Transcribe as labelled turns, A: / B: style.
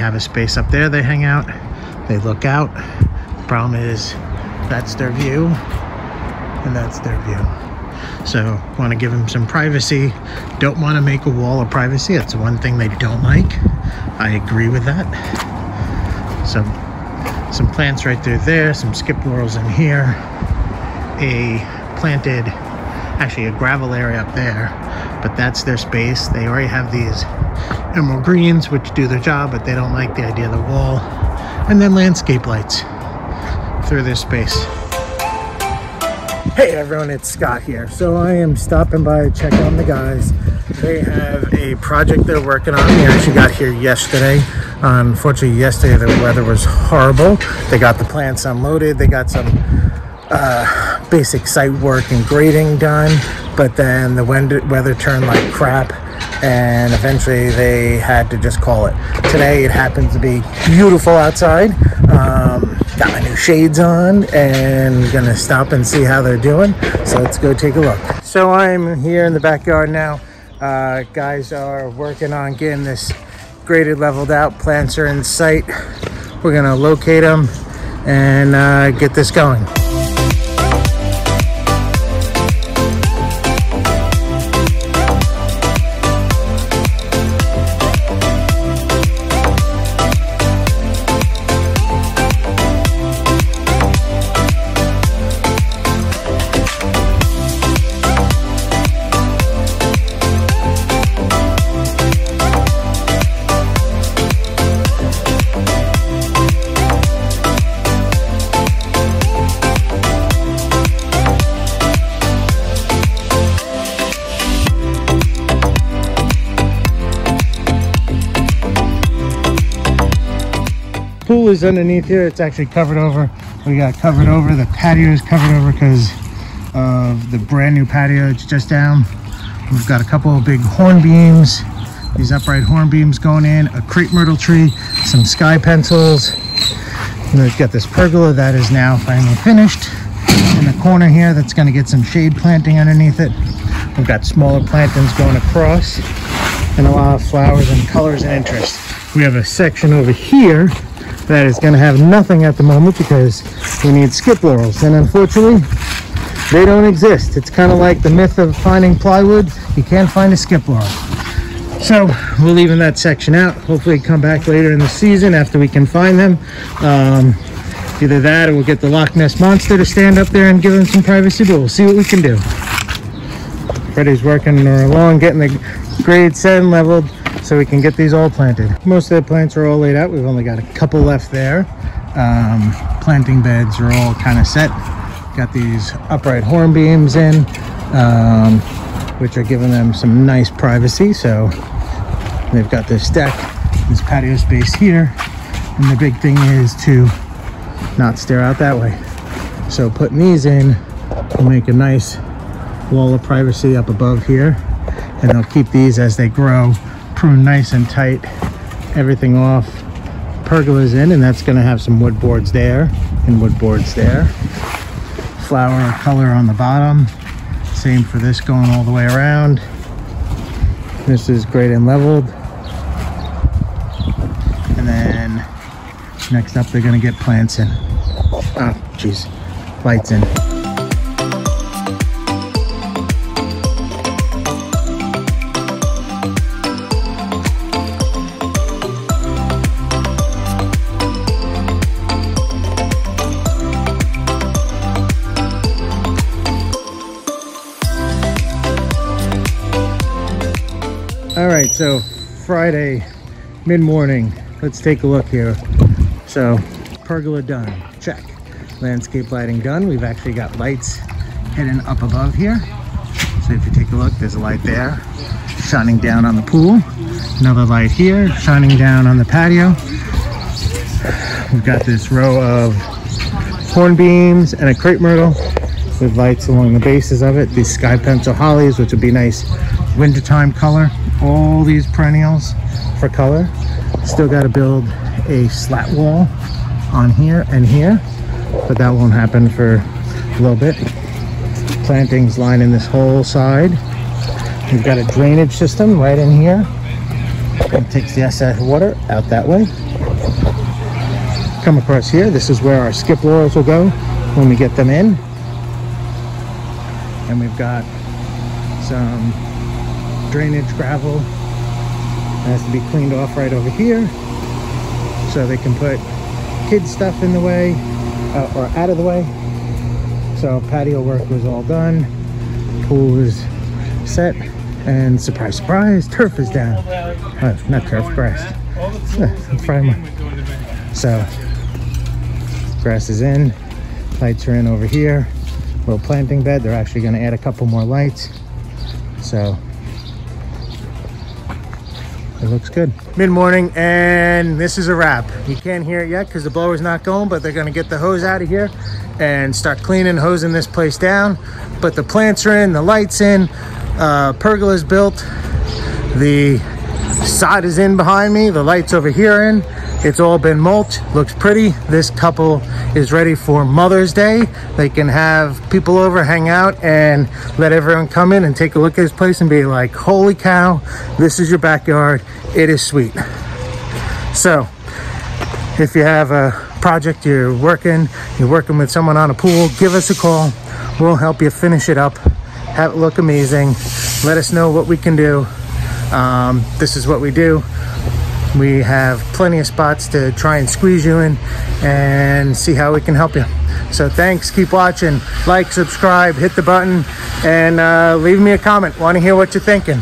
A: have a space up there they hang out. They look out. Problem is, that's their view, and that's their view. So want to give them some privacy. Don't want to make a wall of privacy. That's one thing they don't like. I agree with that. So some plants right through there, some skip laurels in here, actually a gravel area up there, but that's their space. They already have these emerald greens, which do their job, but they don't like the idea of the wall. And then landscape lights through this space. Hey everyone, it's Scott here. So I am stopping by to check on the guys. They have a project they're working on. We actually got here yesterday. Unfortunately, yesterday the weather was horrible. They got the plants unloaded. They got some basic site work and grading done, but then the weather turned like crap, and eventually they had to just call it. Today it happens to be beautiful outside. Got my new shades on and gonna stop and see how they're doing. So let's go take a look. So I'm here in the backyard now. Guys are working on getting this graded, leveled out. Plants are in sight. We're gonna locate them and get this going. Pool is underneath here. It's actually covered over. We got covered over. The patio is covered over because of the brand new patio. It's just down. We've got a couple of big horn beams, these upright horn beams going in, a crepe myrtle tree, some sky pencils, and we've got this pergola that is now finally finished in the corner here. That's going to get some shade planting underneath it. We've got smaller plantings going across and a lot of flowers and colors and interest. We have a section over here that is going to have nothing at the moment because we need skip laurels, and unfortunately they don't exist. It's kind of like the myth of finding plywood. You can't find a skip laurel. So we're leaving that section out. Hopefully come back later in the season after we can find them. Either that or we'll get the Loch Ness Monster to stand up there and give them some privacy, but we'll see what we can do. Freddie's working along getting the grade set and leveled so we can get these all planted. Most of the plants are all laid out. We've only got a couple left there. Planting beds are all kind of set. Got these upright horn beams in, which are giving them some nice privacy. So they've got this deck, this patio space here, and the big thing is to not stare out that way. So putting these in will make a nice wall of privacy up above here, and they'll keep these as they grow pruned nice and tight, everything off. Pergola's in, and that's going to have some wood boards there and wood boards there. Flower color on the bottom. Same for this going all the way around. This is graded and leveled. And then next up they're going to get plants in. Oh, geez. Lights in. All right, so Friday mid-morning, let's take a look here. So pergola done, check. Landscape lighting done. We've actually got lights hidden up above here. So if you take a look, there's a light there shining down on the pool. Another light here shining down on the patio. We've got this row of horn beams and a crepe myrtle with lights along the bases of it. These sky pencil hollies, which would be nice wintertime color. All these perennials for color. Still got to build a slat wall on here and here, but that won't happen for a little bit. Plantings lining this whole side. We've got a drainage system right in here. and takes the excess water out that way. Come across here, this is where our skip lorries will go when we get them in. And we've got some drainage gravel that has to be cleaned off right over here, so they can put kids stuff in the way or out of the way. So patio work was all done, pool is set, and surprise, surprise, turf is down. Not turf, grass. So grass is in, lights are in over here. Little planting bed. They're actually going to add a couple more lights, so it looks good. Mid-morning, and this is a wrap. You can't hear it yet because the blower's not going, but they're going to get the hose out of here and start cleaning, hosing this place down. But the plants are in, the lights in, pergola's built, the sod is in behind me, the lights over here in. It's all been mulched, looks pretty. This couple is ready for Mother's Day. They can have people over, hang out, and let everyone come in and take a look at this place and be like, holy cow, this is your backyard. It is sweet. So if you have a project you're working with someone on a pool, give us a call. We'll help you finish it up, have it look amazing. Let us know what we can do. This is what we do. We have plenty of spots to try and squeeze you in and see how we can help you. So thanks, keep watching, like, subscribe, hit the button, and leave me a comment. Want to hear what you're thinking.